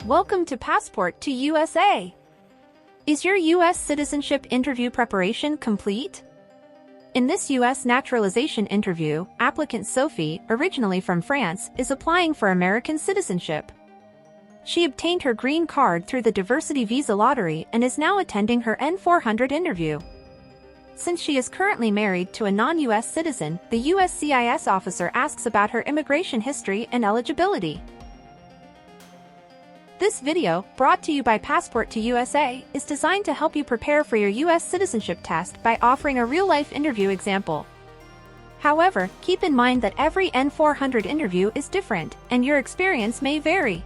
Welcome to Passport to USA. Is your US citizenship interview preparation complete? In this US naturalization interview, applicant Sophie, originally from France, is applying for American citizenship. She obtained her green card through the diversity visa lottery and is now attending her N400 interview. Since she is currently married to a non-US citizen, the USCIS officer asks about her immigration history and eligibility. This video, brought to you by Passport to USA, is designed to help you prepare for your US citizenship test by offering a real-life interview example. However, keep in mind that every N400 interview is different, and your experience may vary.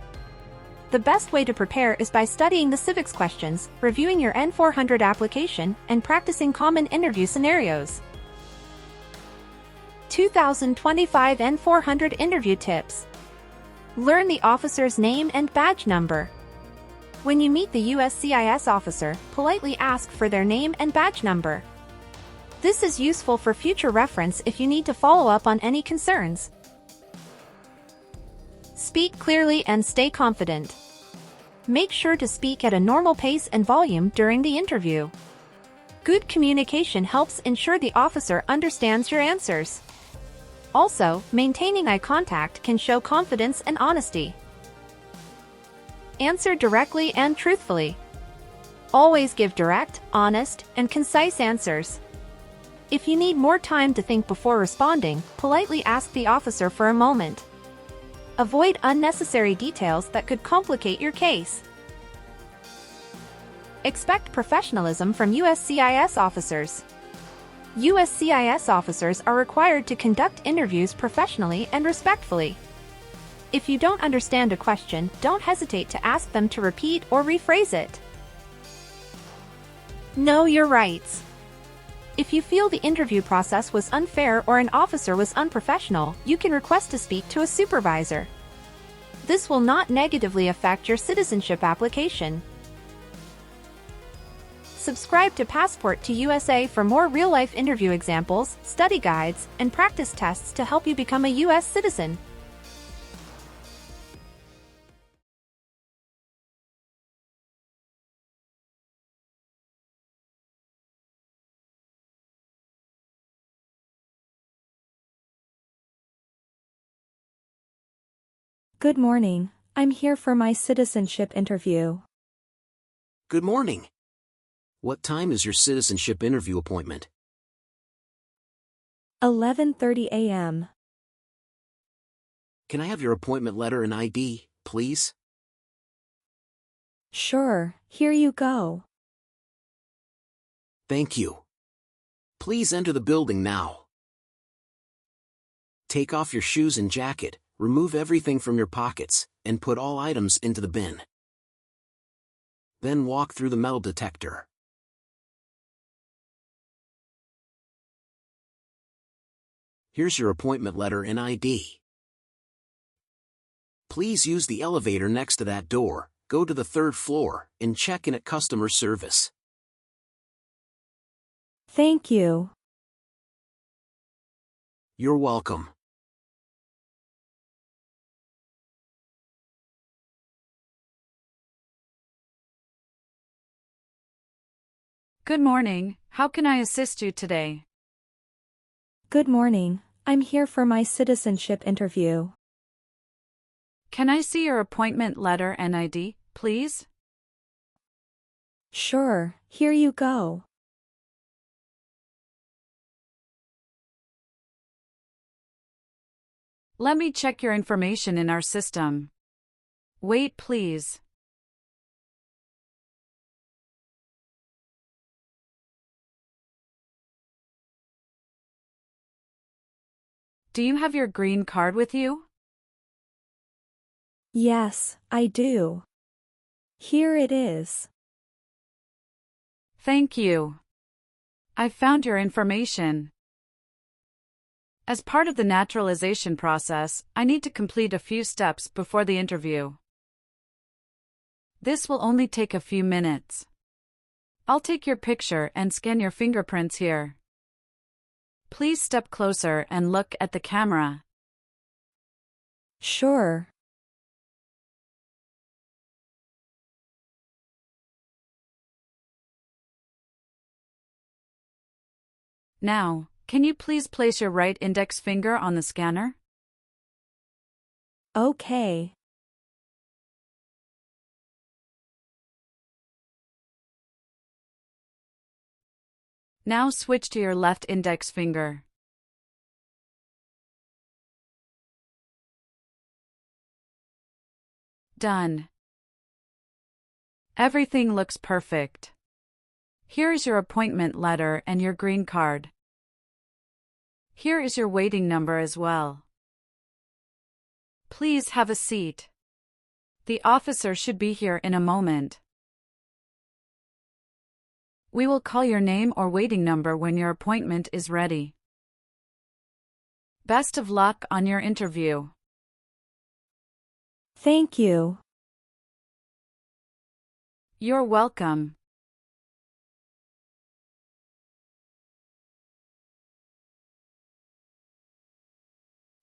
The best way to prepare is by studying the civics questions, reviewing your N400 application, and practicing common interview scenarios. 2025 N400 Interview Tips. Learn the officer's name and badge number. When you meet the USCIS officer, politely ask for their name and badge number. This is useful for future reference if you need to follow up on any concerns. Speak clearly and stay confident. Make sure to speak at a normal pace and volume during the interview. Good communication helps ensure the officer understands your answers. Also, maintaining eye contact can show confidence and honesty. Answer directly and truthfully. Always give direct, honest, and concise answers. If you need more time to think before responding, politely ask the officer for a moment. Avoid unnecessary details that could complicate your case. Expect professionalism from USCIS officers. USCIS officers are required to conduct interviews professionally and respectfully. If you don't understand a question, don't hesitate to ask them to repeat or rephrase it. Know your rights. If you feel the interview process was unfair or an officer was unprofessional, you can request to speak to a supervisor. This will not negatively affect your citizenship application. Subscribe to Passport to USA for more real-life interview examples, study guides, and practice tests to help you become a US citizen. Good morning. I'm here for my citizenship interview. Good morning. What time is your citizenship interview appointment? 11:30 a.m. Can I have your appointment letter and ID, please? Sure, here you go. Thank you. Please enter the building now. Take off your shoes and jacket, remove everything from your pockets, and put all items into the bin. Then walk through the metal detector. Here's your appointment letter and ID. Please use the elevator next to that door, go to the 3rd floor, and check in at customer service. Thank you. You're welcome. Good morning. How can I assist you today? Good morning. I'm here for my citizenship interview. Can I see your appointment letter and ID, please? Sure, here you go. Let me check your information in our system. Wait, please. Do you have your green card with you? Yes, I do. Here it is. Thank you. I found your information. As part of the naturalization process, I need to complete a few steps before the interview. This will only take a few minutes. I'll take your picture and scan your fingerprints here. Please step closer and look at the camera. Sure. Now, can you please place your right index finger on the scanner? Okay. Now switch to your left index finger. Done. Everything looks perfect. Here is your appointment letter and your green card. Here is your waiting number as well. Please have a seat. The officer should be here in a moment. We will call your name or waiting number when your appointment is ready. Best of luck on your interview. Thank you. You're welcome.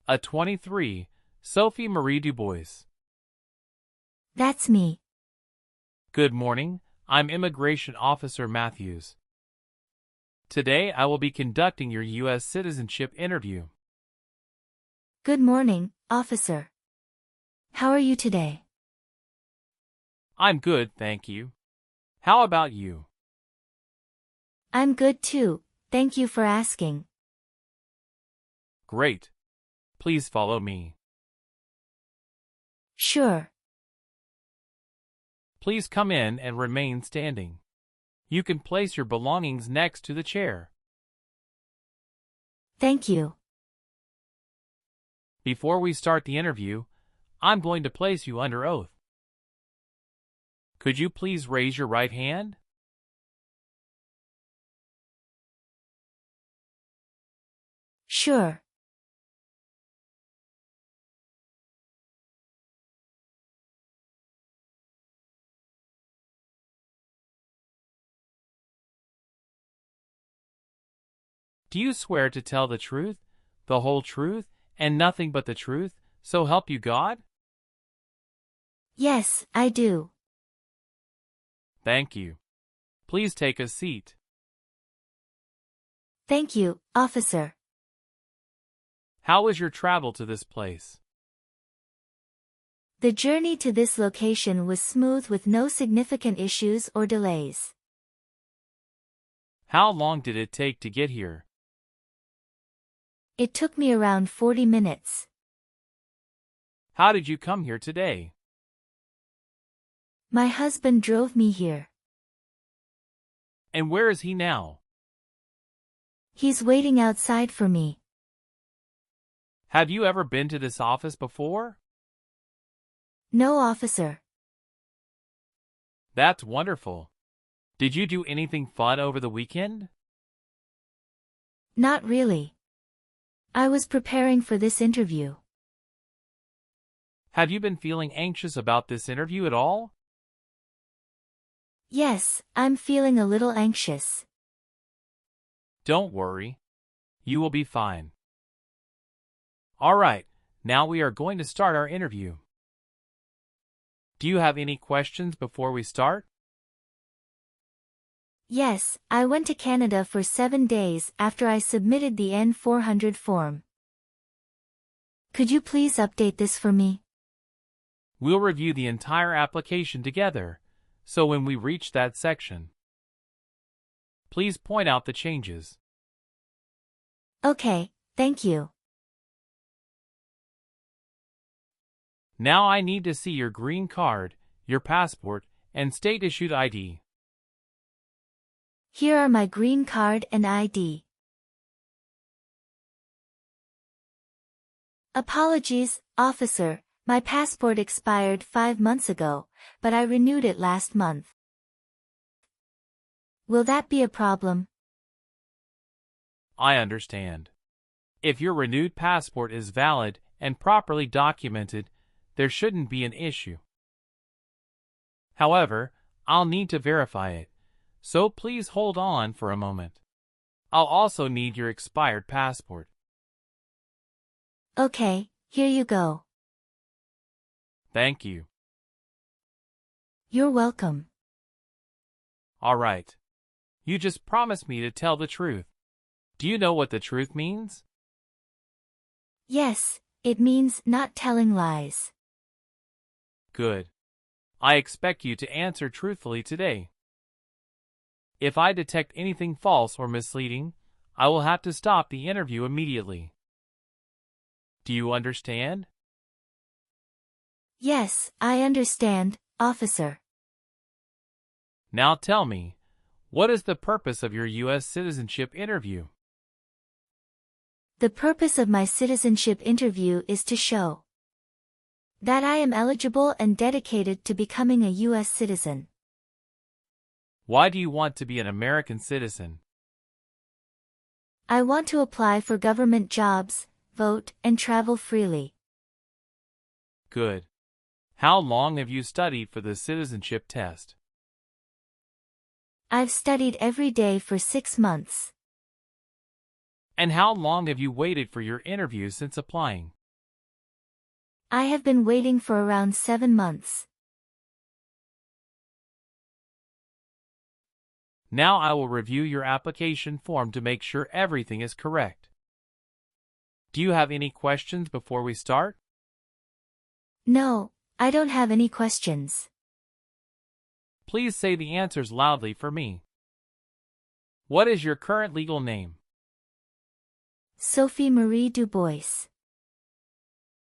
A 23, Sophie Marie Dubois. That's me. Good morning, I'm Immigration Officer Matthews. Today I will be conducting your US Citizenship Interview. Good morning, officer. How are you today? I'm good, thank you. How about you? I'm good too, thank you for asking. Great. Please follow me. Sure. Please come in and remain standing. You can place your belongings next to the chair. Thank you. Before we start the interview, I'm going to place you under oath. Could you please raise your right hand? Sure. Do you swear to tell the truth, the whole truth, and nothing but the truth, so help you God? Yes, I do. Thank you. Please take a seat. Thank you, officer. How was your travel to this place? The journey to this location was smooth with no significant issues or delays. How long did it take to get here? It took me around 40 minutes. How did you come here today? My husband drove me here. And where is he now? He's waiting outside for me. Have you ever been to this office before? No, officer. That's wonderful. Did you do anything fun over the weekend? Not really. I was preparing for this interview. Have you been feeling anxious about this interview at all? Yes, I'm feeling a little anxious. Don't worry. You will be fine. All right, now we are going to start our interview. Do you have any questions before we start? Yes, I went to Canada for 7 days after I submitted the N400 form. Could you please update this for me? We'll review the entire application together, so when we reach that section, please point out the changes. Okay, thank you. Now I need to see your green card, your passport, and state-issued ID. Here are my green card and ID. Apologies, officer, my passport expired 5 months ago, but I renewed it last month. Will that be a problem? I understand. If your renewed passport is valid and properly documented, there shouldn't be an issue. However, I'll need to verify it, so please hold on for a moment. I'll also need your expired passport. Okay, here you go. Thank you. You're welcome. All right. You just promised me to tell the truth. Do you know what the truth means? Yes, it means not telling lies. Good. I expect you to answer truthfully today. If I detect anything false or misleading, I will have to stop the interview immediately. Do you understand? Yes, I understand, officer. Now tell me, what is the purpose of your U.S. citizenship interview? The purpose of my citizenship interview is to show that I am eligible and dedicated to becoming a U.S. citizen. Why do you want to be an American citizen? I want to apply for government jobs, vote, and travel freely. Good. How long have you studied for the citizenship test? I've studied every day for 6 months. And how long have you waited for your interview since applying? I have been waiting for around 7 months. Now I will review your application form to make sure everything is correct. Do you have any questions before we start? No, I don't have any questions. Please say the answers loudly for me. What is your current legal name? Sophie Marie Dubois.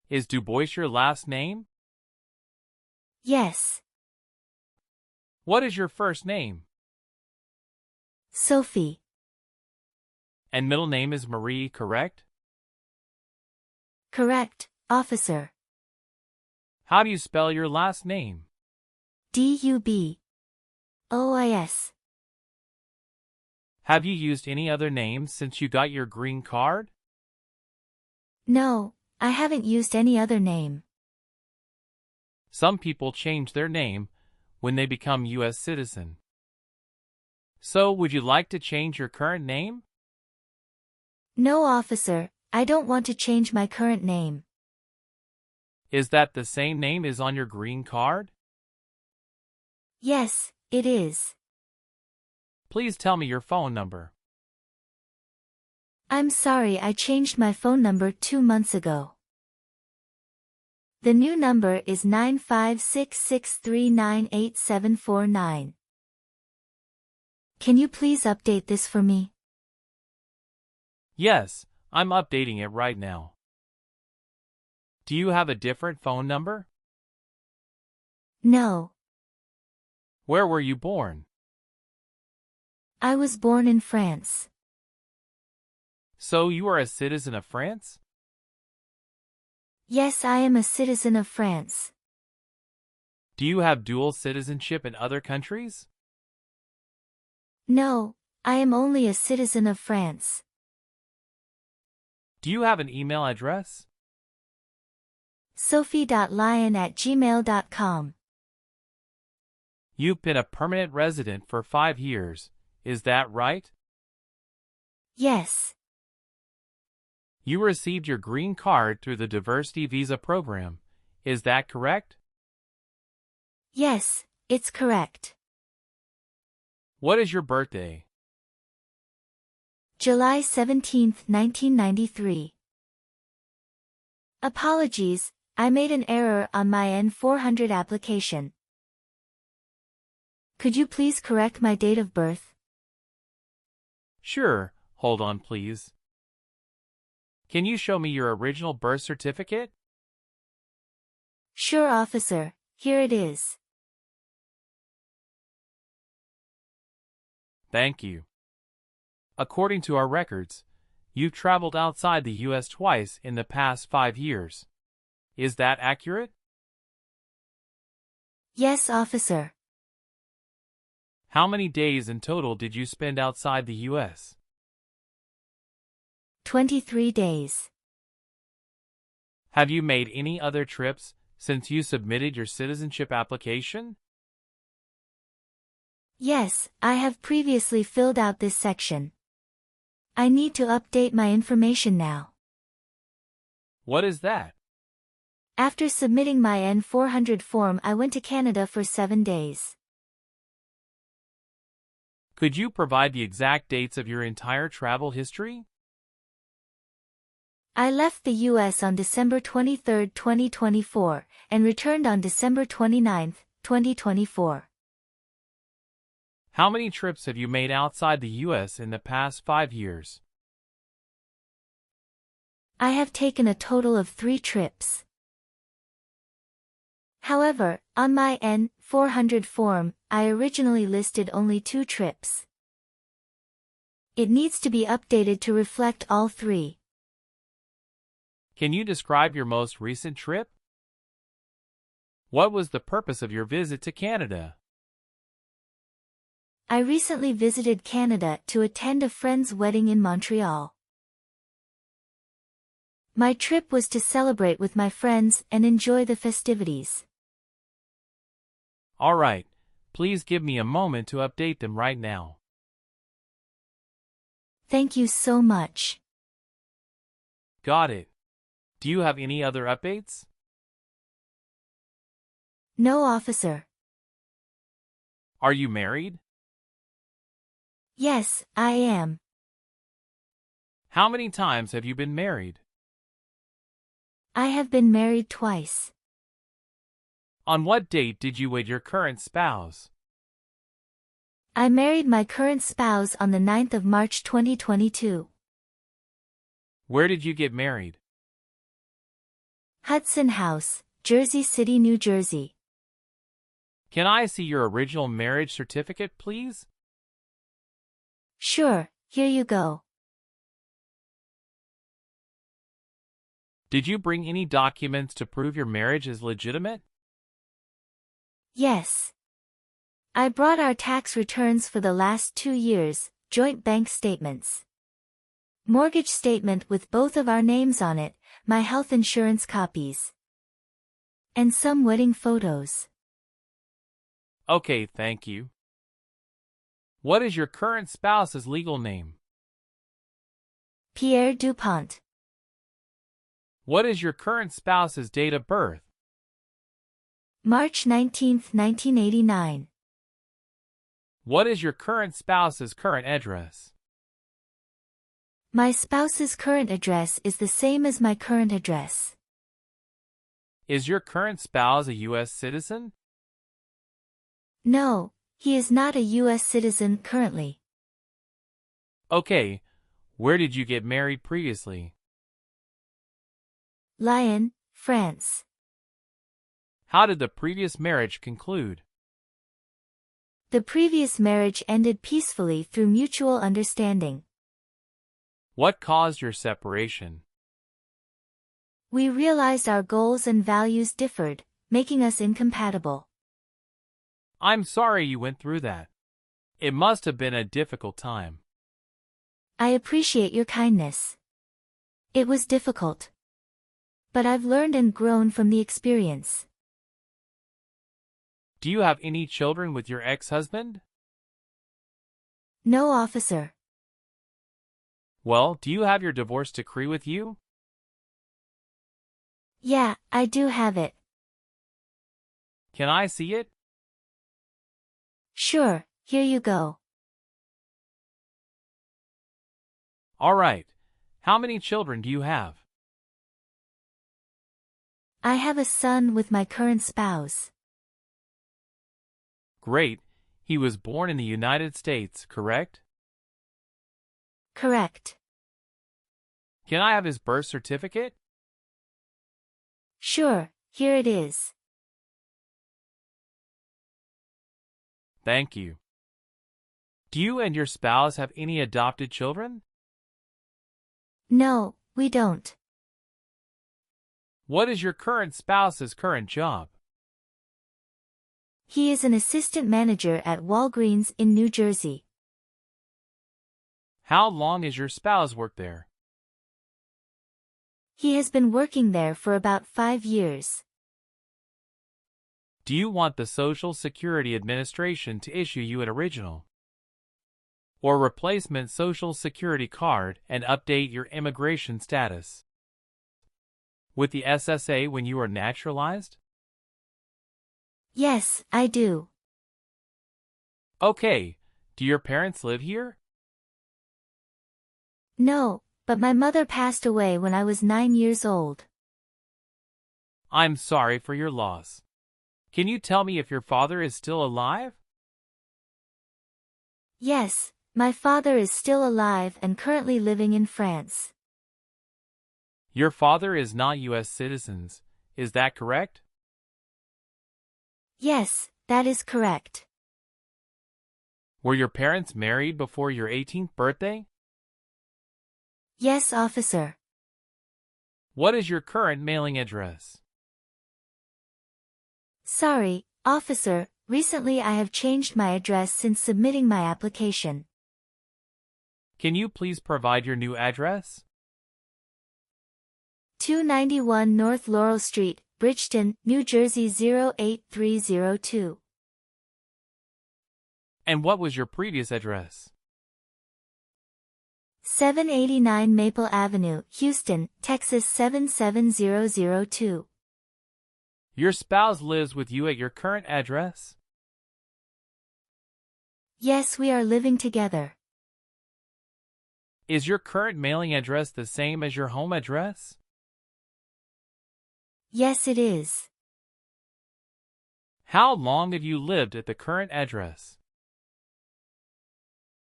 Is Dubois your last name? Yes. What is your first name? Sophie. And middle name is Marie, correct? Correct, officer. How do you spell your last name? Dubois. Have you used any other names since you got your green card? No, I haven't used any other name. Some people change their name when they become U.S. citizen. So, would you like to change your current name? No, officer, I don't want to change my current name. Is that the same name as on your green card? Yes, it is. Please tell me your phone number. I'm sorry, I changed my phone number 2 months ago. The new number is 95663988749. Can you please update this for me? Yes, I'm updating it right now. Do you have a different phone number? No. Where were you born? I was born in France. So you are a citizen of France? Yes, I am a citizen of France. Do you have dual citizenship in other countries? No, I am only a citizen of France. Do you have an email address? sophie.lion@gmail.com. You've been a permanent resident for 5 years, is that right? Yes. You received your green card through the diversity visa program, is that correct? Yes, it's correct. What is your birthday? July 17, 1993. Apologies, I made an error on my N400 application. Could you please correct my date of birth? Sure, hold on please. Can you show me your original birth certificate? Sure, officer, here it is. Thank you. According to our records, you've traveled outside the U.S. twice in the past 5 years. Is that accurate? Yes, officer. How many days in total did you spend outside the U.S.? 23 days. Have you made any other trips since you submitted your citizenship application? Yes, I have previously filled out this section. I need to update my information now. What is that? After submitting my N400 form, I went to Canada for 7 days. Could you provide the exact dates of your entire travel history? I left the U.S. on December 23, 2024, and returned on December 29, 2024. How many trips have you made outside the U.S. in the past 5 years? I have taken a total of 3 trips. However, on my N400 form, I originally listed only 2 trips. It needs to be updated to reflect all 3. Can you describe your most recent trip? What was the purpose of your visit to Canada? I recently visited Canada to attend a friend's wedding in Montreal. My trip was to celebrate with my friends and enjoy the festivities. All right, please give me a moment to update them right now. Thank you so much. Got it. Do you have any other updates? No, officer. Are you married? Yes, I am. How many times have you been married? I have been married twice. On what date did you wed your current spouse? I married my current spouse on the 9th of March 2022. Where did you get married? Hudson House, Jersey City, New Jersey. Can I see your original marriage certificate, please? Sure, here you go. Did you bring any documents to prove your marriage is legitimate? Yes. I brought our tax returns for the last 2 years, joint bank statements, mortgage statement with both of our names on it, my health insurance copies, and some wedding photos. Okay, thank you. What is your current spouse's legal name? Pierre Dupont. What is your current spouse's date of birth? March 19, 1989. What is your current spouse's current address? My spouse's current address is the same as my current address. Is your current spouse a U.S. citizen? No, he is not a U.S. citizen currently. Okay, where did you get married previously? Lyon, France. How did the previous marriage conclude? The previous marriage ended peacefully through mutual understanding. What caused your separation? We realized our goals and values differed, making us incompatible. I'm sorry you went through that. It must have been a difficult time. I appreciate your kindness. It was difficult. But I've learned and grown from the experience. Do you have any children with your ex-husband? No, officer. Well, do you have your divorce decree with you? Yeah, I do have it. Can I see it? Sure, here you go. All right. How many children do you have? I have a son with my current spouse. Great. He was born in the United States, correct? Correct. Can I have his birth certificate? Sure, here it is. Thank you. Do you and your spouse have any adopted children? No, we don't. What is your current spouse's current job? He is an assistant manager at Walgreens in New Jersey. How long has your spouse worked there? He has been working there for about 5 years. Do you want the Social Security Administration to issue you an original or replacement Social Security card and update your immigration status with the SSA when you are naturalized? Yes, I do. Okay, Do your parents live here? No, but my mother passed away when I was 9 years old. I'm sorry for your loss. Can you tell me if your father is still alive? Yes, my father is still alive and currently living in France. Your father is not U.S. citizens, is that correct? Yes, that is correct. Were your parents married before your 18th birthday? Yes, officer. What is your current mailing address? Sorry, officer, recently I have changed my address since submitting my application. Can you please provide your new address? 291 North Laurel Street, Bridgeton, New Jersey 08302. And what was your previous address? 789 Maple Avenue, Houston, Texas 77002. Your spouse lives with you at your current address? Yes, we are living together. Is your current mailing address the same as your home address? Yes, it is. How long have you lived at the current address?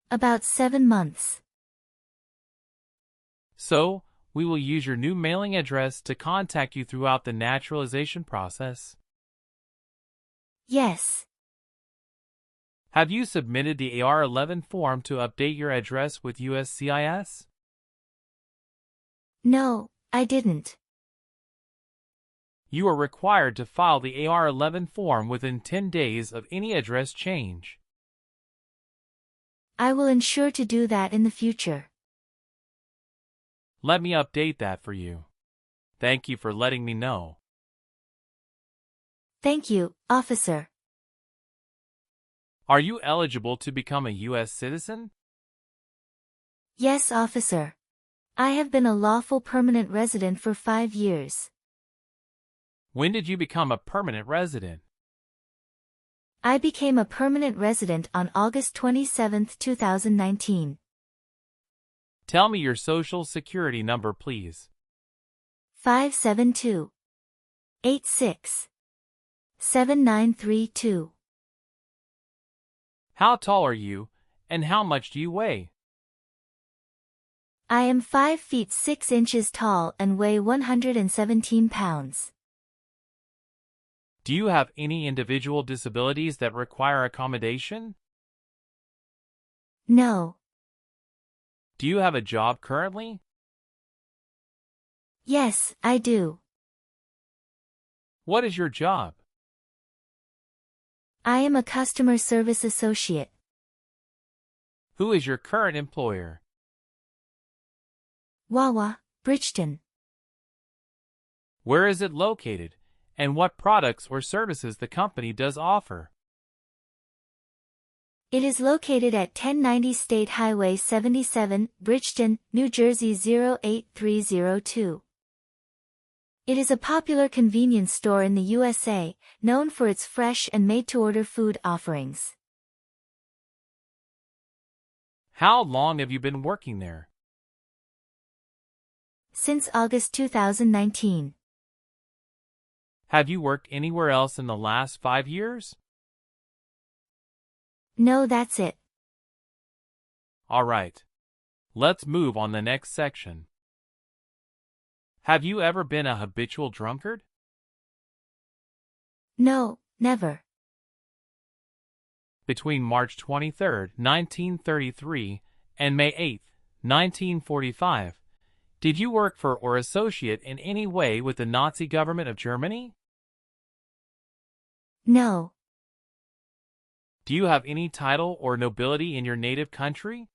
About 7 months. So, we will use your new mailing address to contact you throughout the naturalization process. Yes. Have you submitted the AR-11 form to update your address with USCIS? No, I didn't. You are required to file the AR-11 form within 10 days of any address change. I will ensure to do that in the future. Let me update that for you. Thank you for letting me know. Thank you, officer. Are you eligible to become a U.S. citizen? Yes, officer. I have been a lawful permanent resident for 5 years. When did you become a permanent resident? I became a permanent resident on August 27, 2019. Tell me your social security number, please. 572 86 7932. How tall are you, and how much do you weigh? I am 5 feet 6 inches tall and weigh 117 pounds. Do you have any individual disabilities that require accommodation? No. Do you have a job currently? Yes, I do. What is your job? I am a customer service associate. Who is your current employer? Wawa, Bridgeton. Where is it located, and what products or services the company does offer? It is located at 1090 State Highway 77, Bridgeton, New Jersey 08302. It is a popular convenience store in the USA, known for its fresh and made-to-order food offerings. How long have you been working there? Since August 2019. Have you worked anywhere else in the last 5 years? No, that's it. All right. Let's move on the next section. Have you ever been a habitual drunkard? No, never. Between March 23, 1933 and May 8, 1945, did you work for or associate in any way with the Nazi government of Germany? No. Do you have any title or nobility in your native country?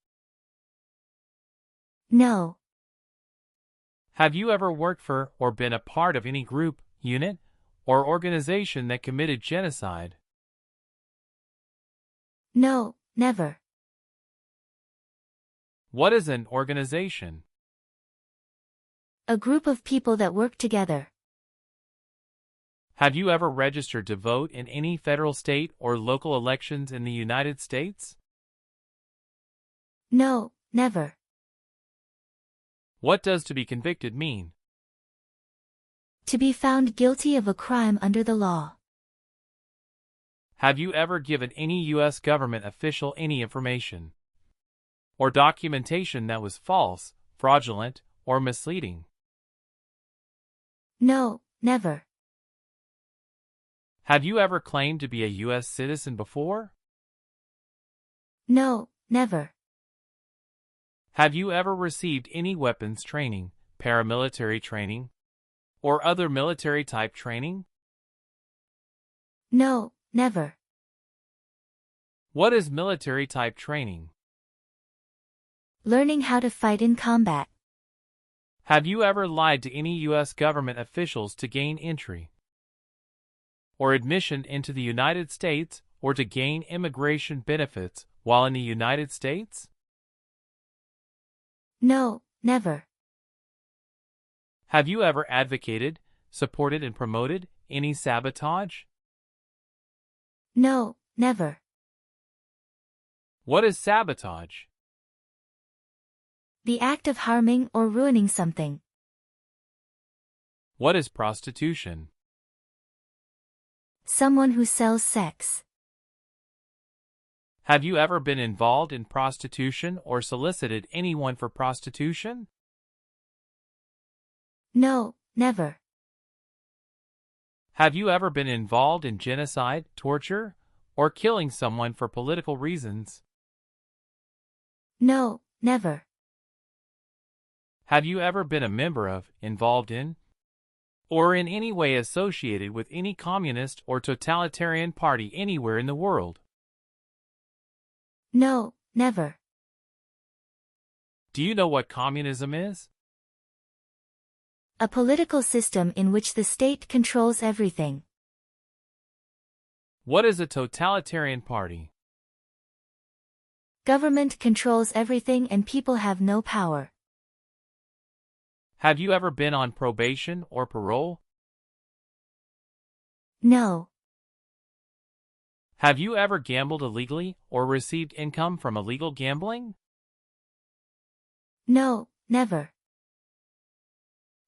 No. Have you ever worked for or been a part of any group, unit, or organization that committed genocide? No, never. What is an organization? A group of people that work together. Have you ever registered to vote in any federal, state, or local elections in the United States? No, never. What does to be convicted mean? To be found guilty of a crime under the law. Have you ever given any U.S. government official any information or documentation that was false, fraudulent, or misleading? No, never. Have you ever claimed to be a U.S. citizen before? No, never. Have you ever received any weapons training, paramilitary training, or other military-type training? No, never. What is military-type training? Learning how to fight in combat. Have you ever lied to any U.S. government officials to gain entry or admission into the United States or to gain immigration benefits while in the United States? No, never. Have you ever advocated, supported, and promoted any sabotage? No, never. What is sabotage? The act of harming or ruining something. What is prostitution? Someone who sells sex. Have you ever been involved in prostitution or solicited anyone for prostitution? No, never. Have you ever been involved in genocide, torture, or killing someone for political reasons? No, never. Have you ever been a member of, involved in, or in any way associated with any communist or totalitarian party anywhere in the world? No, never. Do you know what communism is? A political system in which the state controls everything. What is a totalitarian party? Government controls everything and people have no power. Have you ever been on probation or parole? No. Have you ever gambled illegally or received income from illegal gambling? No, never.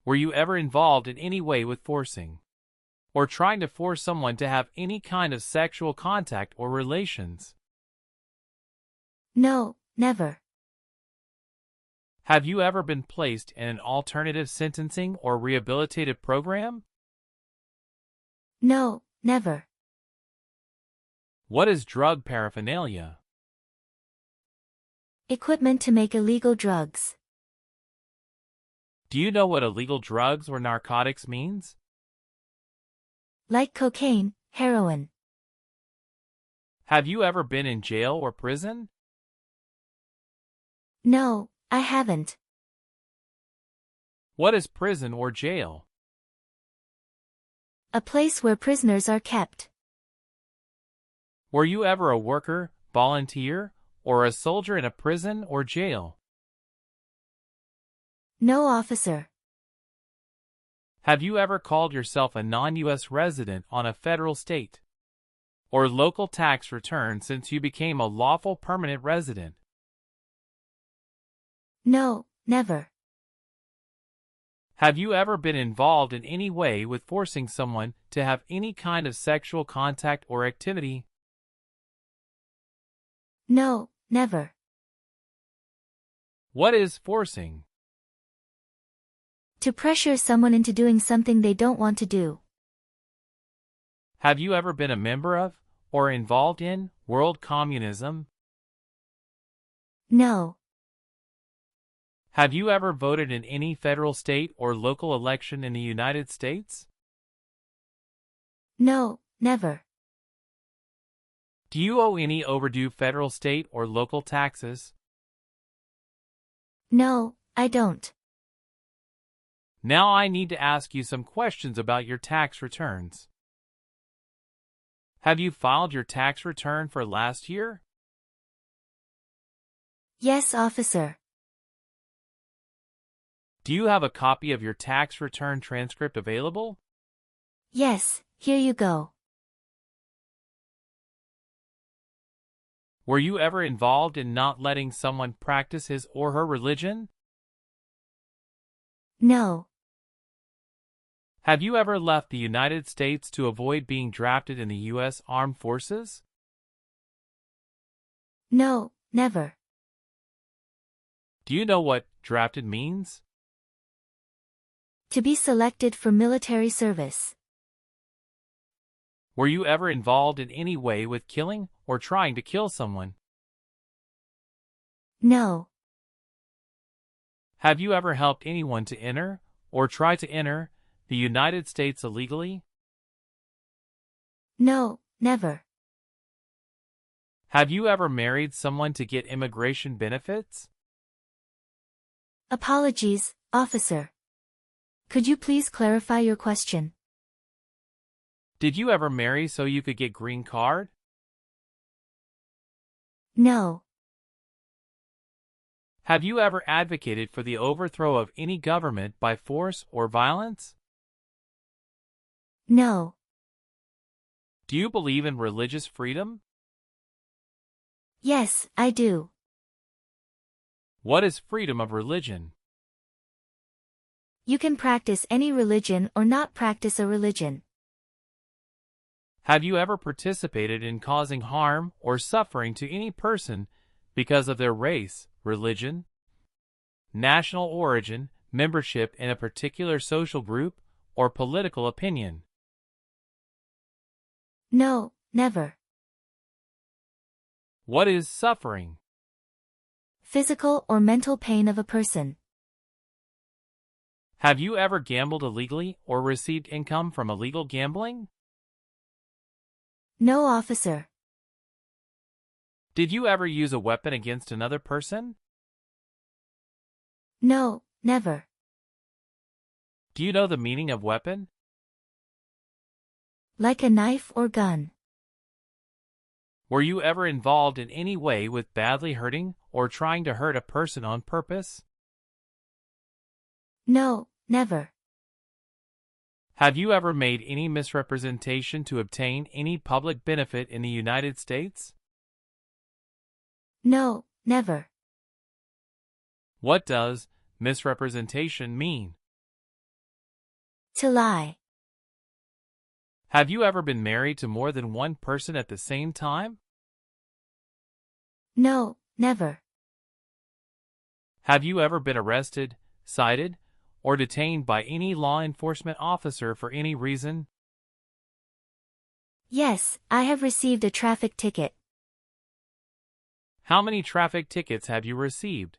Were you ever involved in any way with forcing or trying to force someone to have any kind of sexual contact or relations? No, never. Have you ever been placed in an alternative sentencing or rehabilitative program? No, never. What is drug paraphernalia? Equipment to make illegal drugs. Do you know what illegal drugs or narcotics means? Like cocaine, heroin. Have you ever been in jail or prison? No, I haven't. What is prison or jail? A place where prisoners are kept. Were you ever a worker, volunteer, or a soldier in a prison or jail? No, officer. Have you ever called yourself a non-U.S. resident on a federal, state, or local tax return since you became a lawful permanent resident? No, never. Have you ever been involved in any way with forcing someone to have any kind of sexual contact or activity? No, never. What is forcing? To pressure someone into doing something they don't want to do. Have you ever been a member of, or involved in, world communism? No. Have you ever voted in any federal, state, or local election in the United States? No, never. Do you owe any overdue federal, state, or local taxes? No, I don't. Now I need to ask you some questions about your tax returns. Have you filed your tax return for last year? Yes, officer. Do you have a copy of your tax return transcript available? Yes, here you go. Were you ever involved in not letting someone practice his or her religion? No. Have you ever left the United States to avoid being drafted in the U.S. Armed Forces? No, never. Do you know what drafted means? To be selected for military service. Were you ever involved in any way with killing or trying to kill someone? No. Have you ever helped anyone to enter or try to enter the United States illegally? No, never. Have you ever married someone to get immigration benefits? Apologies, officer. Could you please clarify your question? Did you ever marry so you could get green card? No. Have you ever advocated for the overthrow of any government by force or violence? No. Do you believe in religious freedom? Yes, I do. What is freedom of religion? You can practice any religion or not practice a religion. Have you ever participated in causing harm or suffering to any person because of their race, religion, national origin, membership in a particular social group, or political opinion? No, never. What is suffering? Physical or mental pain of a person. Have you ever gambled illegally or received income from illegal gambling? No, officer. Did you ever use a weapon against another person? No, never. Do you know the meaning of weapon? Like a knife or gun. Were you ever involved in any way with badly hurting or trying to hurt a person on purpose? No, never. Have you ever made any misrepresentation to obtain any public benefit in the United States? No, never. What does misrepresentation mean? To lie. Have you ever been married to more than one person at the same time? No, never. Have you ever been arrested, cited, or detained by any law enforcement officer for any reason? Yes, I have received a traffic ticket. How many traffic tickets have you received,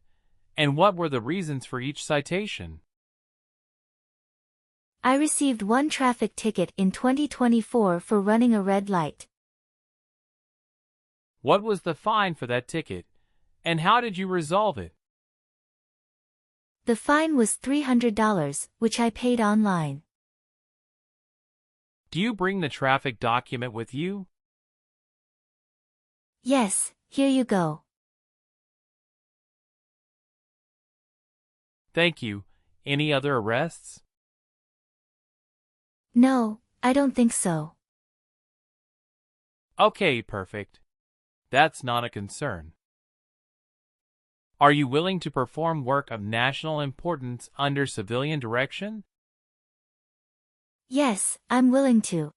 and what were the reasons for each citation? I received one traffic ticket in 2024 for running a red light. What was the fine for that ticket, and how did you resolve it? The fine was $300, which I paid online. Do you bring the traffic document with you? Yes, here you go. Thank you. Any other arrests? No, I don't think so. Okay, perfect. That's not a concern. Are you willing to perform work of national importance under civilian direction? Yes, I'm willing to.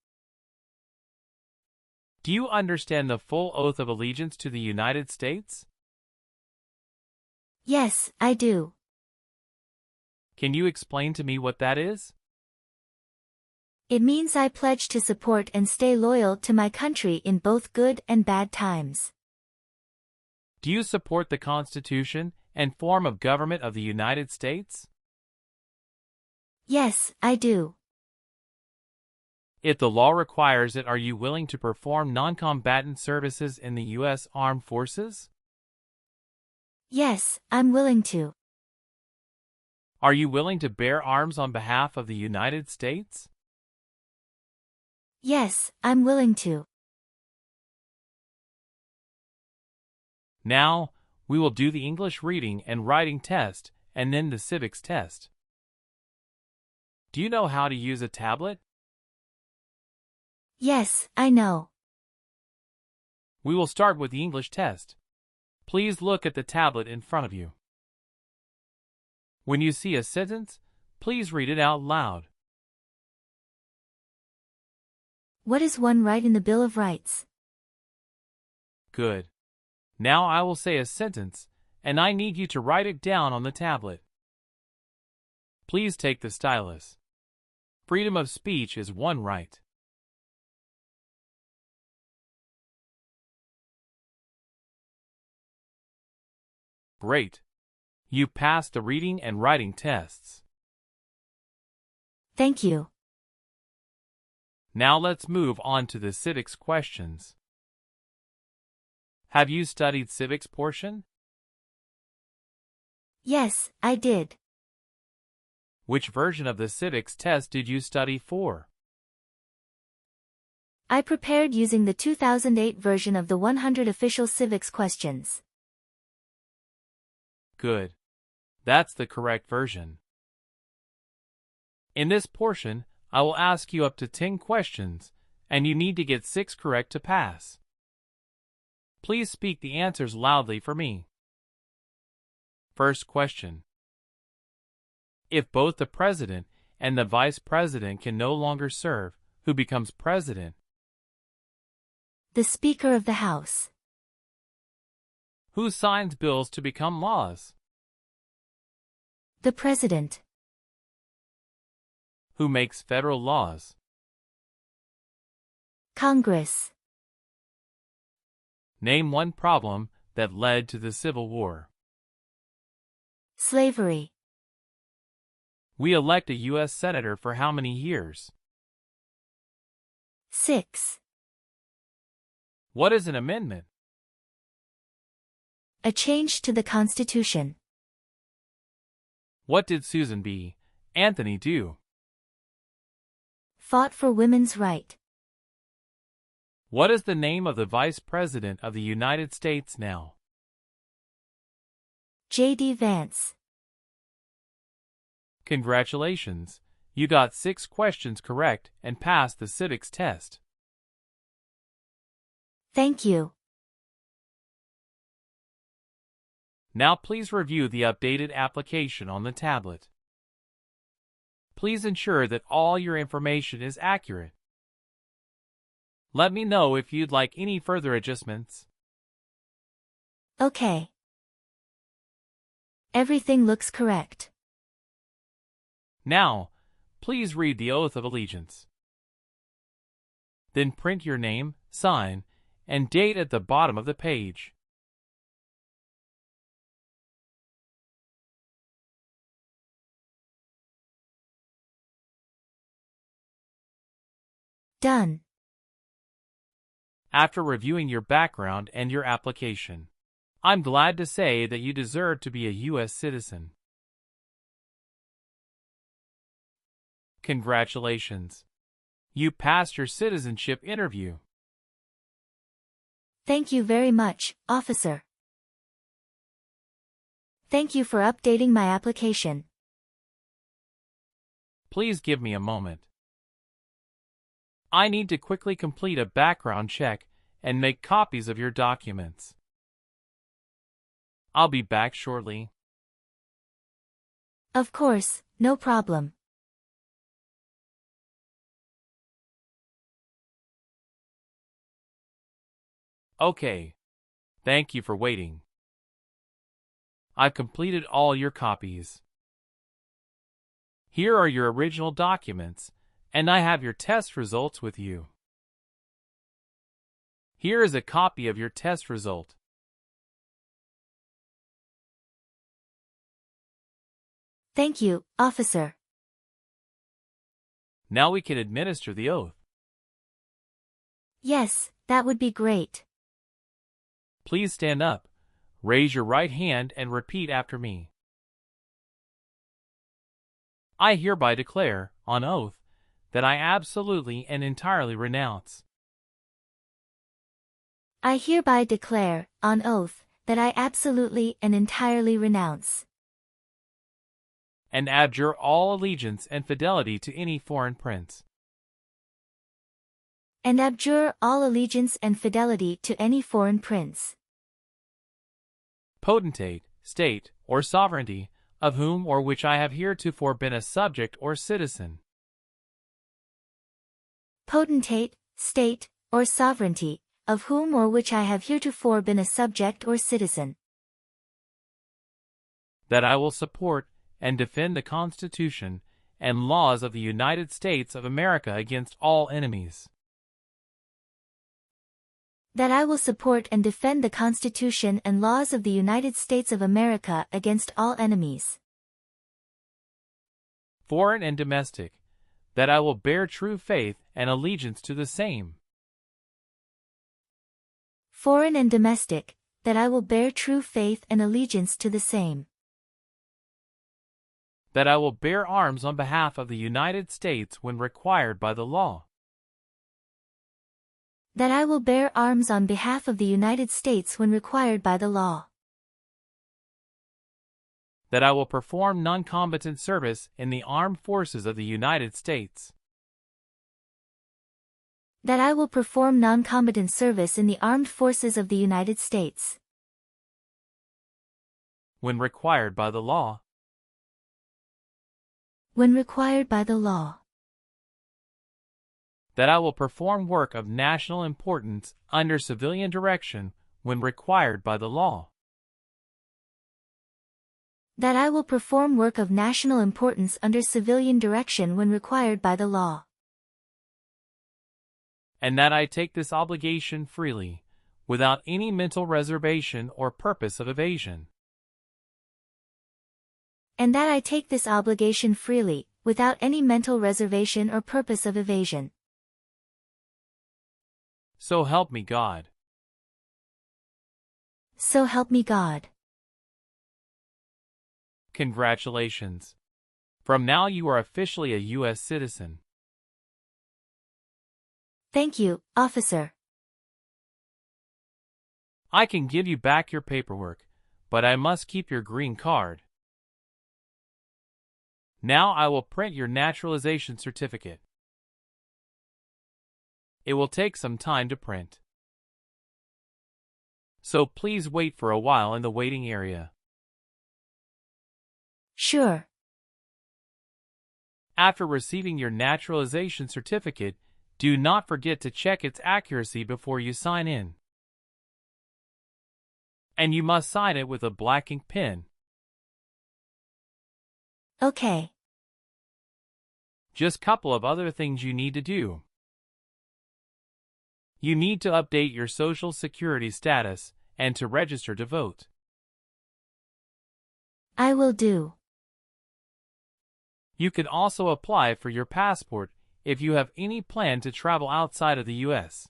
Do you understand the full oath of allegiance to the United States? Yes, I do. Can you explain to me what that is? It means I pledge to support and stay loyal to my country in both good and bad times. Do you support the Constitution and form of government of the United States? Yes, I do. If the law requires it, are you willing to perform non-combatant services in the U.S. Armed Forces? Yes, I'm willing to. Are you willing to bear arms on behalf of the United States? Yes, I'm willing to. Now, we will do the English reading and writing test and then the civics test. Do you know how to use a tablet? Yes, I know. We will start with the English test. Please look at the tablet in front of you. When you see a sentence, please read it out loud. What is one right in the Bill of Rights? Good. Now I will say a sentence, and I need you to write it down on the tablet. Please take the stylus. Freedom of speech is one right. Great. You passed the reading and writing tests. Thank you. Now let's move on to the civics questions. Have you studied civics portion? Yes, I did. Which version of the civics test did you study for? I prepared using the 2008 version of the 100 official civics questions. Good. That's the correct version. In this portion, I will ask you up to 10 questions, and you need to get 6 correct to pass. Please speak the answers loudly for me. First question. If both the president and the vice president can no longer serve, who becomes president? The Speaker of the House. Who signs bills to become laws? The President. Who makes federal laws? Congress. Name one problem that led to the Civil War. Slavery. We elect a U.S. Senator for how many years? 6. What is an amendment? A change to the Constitution. What did Susan B. Anthony do? Fought for women's right. What is the name of the Vice President of the United States now? J.D. Vance. Congratulations! You got 6 questions correct and passed the civics test. Thank you. Now please review the updated application on the tablet. Please ensure that all your information is accurate. Let me know if you'd like any further adjustments. Okay. Everything looks correct. Now, please read the Oath of Allegiance. Then print your name, sign, and date at the bottom of the page. Done. After reviewing your background and your application, I'm glad to say that you deserve to be a U.S. citizen. Congratulations! You passed your citizenship interview. Thank you very much, officer. Thank you for updating my application. Please give me a moment. I need to quickly complete a background check and make copies of your documents. I'll be back shortly. Of course, no problem. Okay. Thank you for waiting. I've completed all your copies. Here are your original documents, and I have your test results with you. Here is a copy of your test result. Thank you, officer. Now we can administer the oath. Yes, that would be great. Please stand up, raise your right hand, and repeat after me. I hereby declare, on oath, that I absolutely and entirely renounce. I hereby declare, on oath, that I absolutely and entirely renounce and abjure all allegiance and fidelity to any foreign prince, and abjure all allegiance and fidelity to any foreign prince, potentate, state, or sovereignty, of whom or which I have heretofore been a subject or citizen. potentate, state, or sovereignty, of whom or which I have heretofore been a subject or citizen. That I will support and defend the Constitution and laws of the United States of America against all enemies. That I will support and defend the Constitution and laws of the United States of America against all enemies, Foreign and domestic. That I will bear true faith and allegiance to the same. foreign and domestic, that I will bear true faith and allegiance to the same. That I will bear arms on behalf of the United States when required by the law. That I will bear arms on behalf of the United States when required by the law. That I will perform non-combatant service in the armed forces of the United States. That I will perform non-combatant service in the armed forces of the United States, when required by the law. when required by the law. That I will perform work of national importance under civilian direction when required by the law. That I will perform work of national importance under civilian direction when required by the law. And that I take this obligation freely, without any mental reservation or purpose of evasion. And that I take this obligation freely, without any mental reservation or purpose of evasion. So help me God. So help me God. Congratulations. From now you are officially a U.S. citizen. Thank you, officer. I can give you back your paperwork, but I must keep your green card. Now I will print your naturalization certificate. It will take some time to print, so please wait for a while in the waiting area. Sure. After receiving your naturalization certificate, do not forget to check its accuracy before you sign in. And you must sign it with a black ink pen. Okay. Just a couple of other things you need to do. You need to update your Social Security status and to register to vote. I will do. You can also apply for your passport if you have any plan to travel outside of the U.S.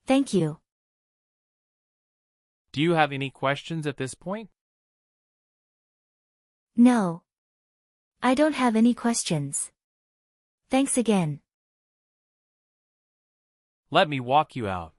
Thank you. Do you have any questions at this point? No. I don't have any questions. Thanks again. Let me walk you out.